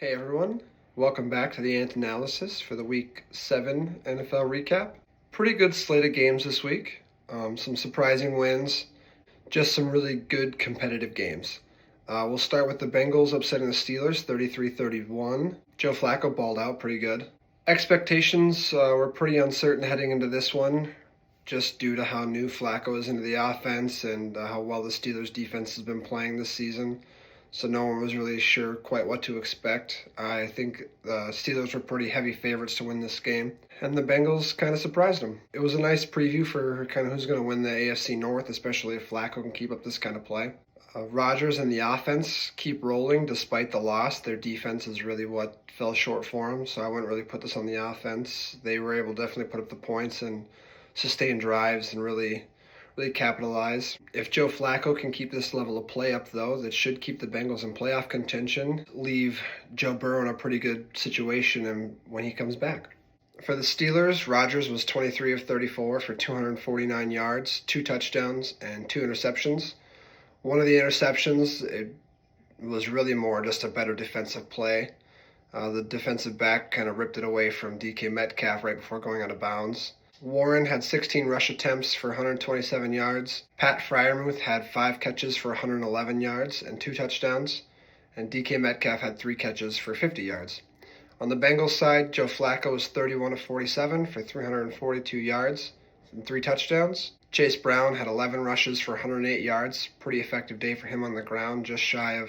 Hey everyone, welcome back to the Ant Analysis for the Week 7 NFL recap. Pretty good slate of games this week. Some surprising wins, just some really good competitive games. We'll start with the Bengals upsetting the Steelers 33-31. Joe Flacco balled out pretty good. Expectations were pretty uncertain heading into this one, just due to how new Flacco is into the offense and how well the Steelers defense has been playing this season. So no one was really sure quite what to expect. I think the Steelers were pretty heavy favorites to win this game, and the Bengals kind of surprised them. It was a nice preview for kind of who's going to win the AFC North, especially if Flacco can keep up this kind of play. Rodgers and the offense keep rolling despite the loss. Their defense is really what fell short for them, so I wouldn't really put this on the offense. They were able to definitely put up the points and sustain drives and really capitalize. If Joe Flacco can keep this level of play up, though, that should keep the Bengals in playoff contention, leave Joe Burrow in a pretty good situation and when he comes back. For the Steelers, Rodgers was 23 of 34 for 249 yards, 2 touchdowns, and 2 interceptions. One of the interceptions, it was really more just a better defensive play. The defensive back kind of ripped it away from DK Metcalf right before going out of bounds. Warren had 16 rush attempts for 127 yards. Pat Freiermuth had 5 catches for 111 yards and 2 touchdowns. And DK Metcalf had 3 catches for 50 yards. On the Bengals side, Joe Flacco was 31 of 47 for 342 yards and 3 touchdowns. Chase Brown had 11 rushes for 108 yards. Pretty effective day for him on the ground, just shy of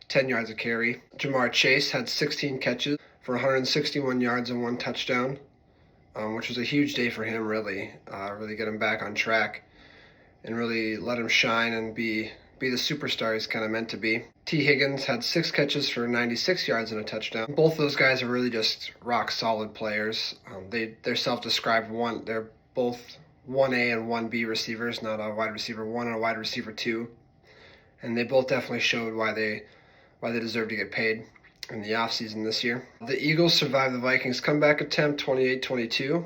10 yards a carry. Jamar Chase had 16 catches for 161 yards and 1 touchdown. Which was a huge day for him, really get him back on track and really let him shine and be the superstar he's kind of meant to be. T. Higgins had 6 catches for 96 yards and a touchdown. Both those guys are really just rock solid players. They're self-described they're both 1A and 1B receivers, not a wide receiver 1 and a wide receiver 2. And they both definitely showed why they deserve to get paid in the offseason this year. The Eagles survived the Vikings' comeback attempt 28-22.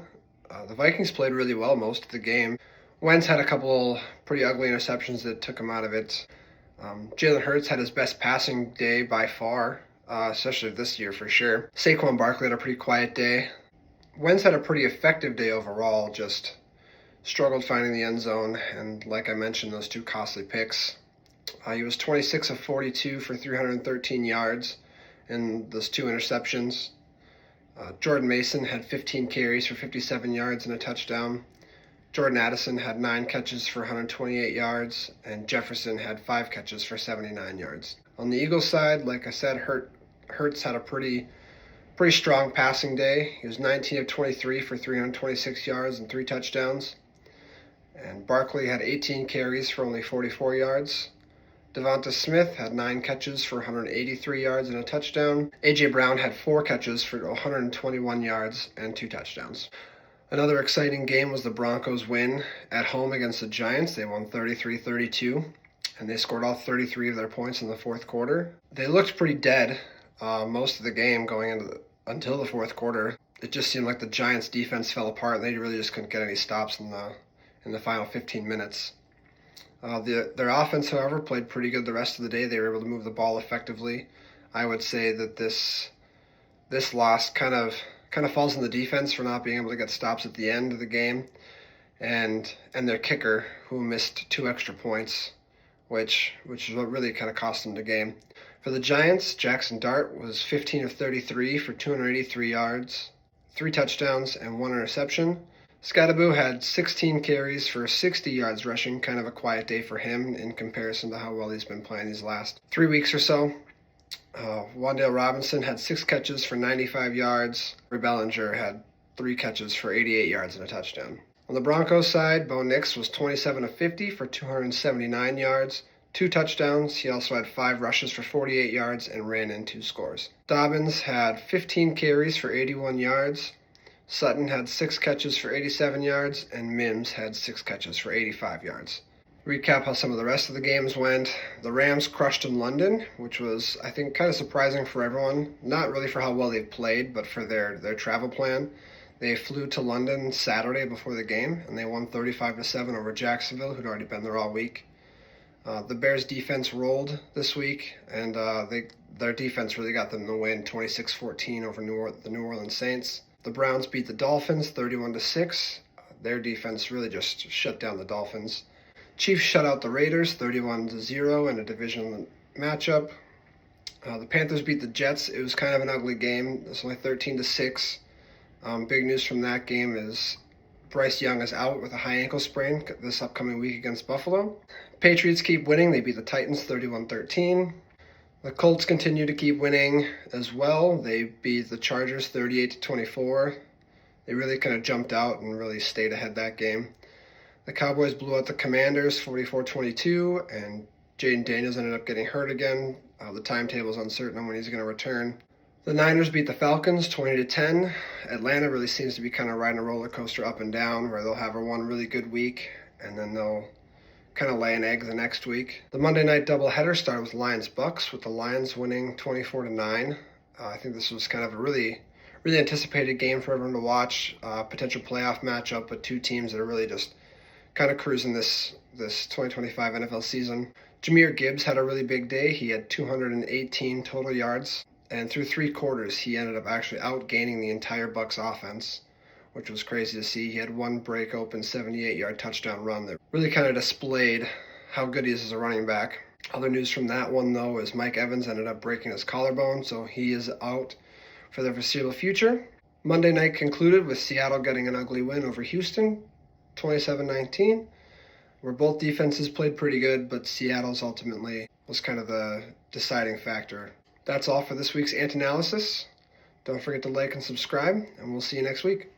The Vikings played really well most of the game. Wentz had a couple pretty ugly interceptions that took him out of it. Jalen Hurts had his best passing day by far, especially this year for sure. Saquon Barkley had a pretty quiet day. Wentz had a pretty effective day overall, just struggled finding the end zone, and like I mentioned, those 2 costly picks. He was 26 of 42 for 313 yards. And those 2 interceptions. Jordan Mason had 15 carries for 57 yards and a touchdown. Jordan Addison had 9 catches for 128 yards, and Jefferson had 5 catches for 79 yards. On the Eagles side, like I said, Hurts had a pretty strong passing day. He was 19 of 23 for 326 yards and 3 touchdowns. And Barkley had 18 carries for only 44 yards. Devonta Smith had 9 catches for 183 yards and a touchdown. A.J. Brown had 4 catches for 121 yards and 2 touchdowns. Another exciting game was the Broncos' win at home against the Giants. They won 33-32, and they scored all 33 of their points in the fourth quarter. They looked pretty dead most of the game until the fourth quarter. It just seemed like the Giants' defense fell apart, and they really just couldn't get any stops in the final 15 minutes. Their offense, however, played pretty good the rest of the day. They were able to move the ball effectively. I would say that this loss kind of falls on the defense for not being able to get stops at the end of the game, and their kicker, who missed 2 extra points, which is what really kind of cost them the game. For the Giants, Jackson Dart was 15 of 33 for 283 yards, 3 touchdowns, and 1 interception. Scadaboo had 16 carries for 60 yards rushing, kind of a quiet day for him in comparison to how well he's been playing these last 3 weeks or so. Wan'Dale Robinson had 6 catches for 95 yards. Ray Bellinger had 3 catches for 88 yards and a touchdown. On the Broncos side, Bo Nix was 27 of 50 for 279 yards, 2 touchdowns. He also had 5 rushes for 48 yards and ran in 2 scores. Dobbins had 15 carries for 81 yards. Sutton had 6 catches for 87 yards, and Mims had 6 catches for 85 yards. Recap how some of the rest of the games went. The Rams crushed in London, which was, I think, kind of surprising for everyone. Not really for how well they've played, but for their travel plan. They flew to London Saturday before the game, and they won 35-7 over Jacksonville, who'd already been there all week. The Bears defense rolled this week, and their defense really got them the win, 26-14 over the New Orleans Saints. The Browns beat the Dolphins 31-6. Their defense really just shut down the Dolphins. Chiefs shut out the Raiders 31-0 in a divisional matchup. The Panthers beat the Jets. It was kind of an ugly game. It's only 13-6. Big news from that game is Bryce Young is out with a high ankle sprain this upcoming week against Buffalo. Patriots keep winning. They beat the Titans 31-13. The Colts continue to keep winning as well. They beat the Chargers 38-24. They really kind of jumped out and really stayed ahead that game. The Cowboys blew out the Commanders 44-22, and Jaden Daniels ended up getting hurt again. The timetable is uncertain on when he's going to return. The Niners beat the Falcons 20-10. Atlanta really seems to be kind of riding a roller coaster up and down, where they'll have one really good week and then they'll kind of lay an egg the next week. The Monday night doubleheader started with Lions-Bucks, with the Lions winning 24-9. I think this was kind of a really anticipated game for everyone to watch. Potential playoff matchup with two teams that are really just kind of cruising this 2025 NFL season. Jahmyr Gibbs had a really big day. He had 218 total yards, and through 3 quarters, he ended up actually outgaining the entire Bucs offense, which was crazy to see. He had one break open 78-yard touchdown run that really kind of displayed how good he is as a running back. Other news from that one, though, is Mike Evans ended up breaking his collarbone, so he is out for the foreseeable future. Monday night concluded with Seattle getting an ugly win over Houston, 27-19, where both defenses played pretty good, but Seattle's ultimately was kind of the deciding factor. That's all for this week's Ant Analysis. Don't forget to like and subscribe, and we'll see you next week.